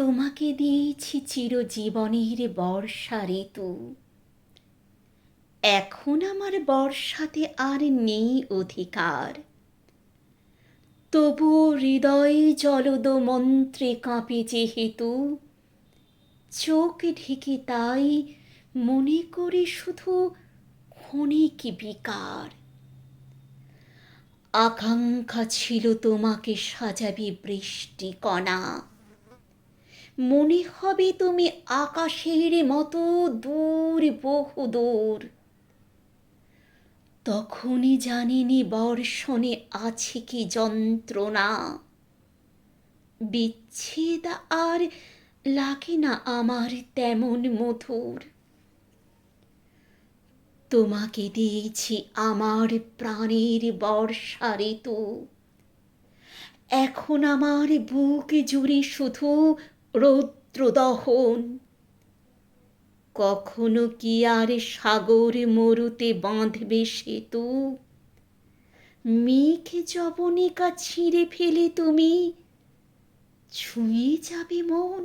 তোমাকে দিয়েছি চিরজীবনের বর্ষা ঋতু। এখন আমার বর্ষাতে আর নেই অধিকার। তবু হৃদয়ে জলদ মন্ত্রে কাঁপে যেহেতু, চোখ ঢেকে তাই মনে করি শুধু ক্ষণিক বিকার। আকাঙ্ক্ষা ছিল তোমাকে সাজাবে বৃষ্টি কণা, মনে হবে তুমি আকাশের মতো দূর, বহু দূর। তখনই জানিনি বর্ষণে আছে কি যন্ত্রণা, বিচ্ছেদ আর লাগে না আমার তেমন মধুর। তোমাকে দিয়েছি আমার প্রাণের বর্ষা ঋতু, এখন আমার বুক জুড়ে শুধু রৌদ্র দহন। কখনো কি আর সাগর মরুতে বাঁধবে সেতু, মেঘ যবনিকা ছিঁড়ে ফেলে তুমি ছুঁয়ে যাবে মন।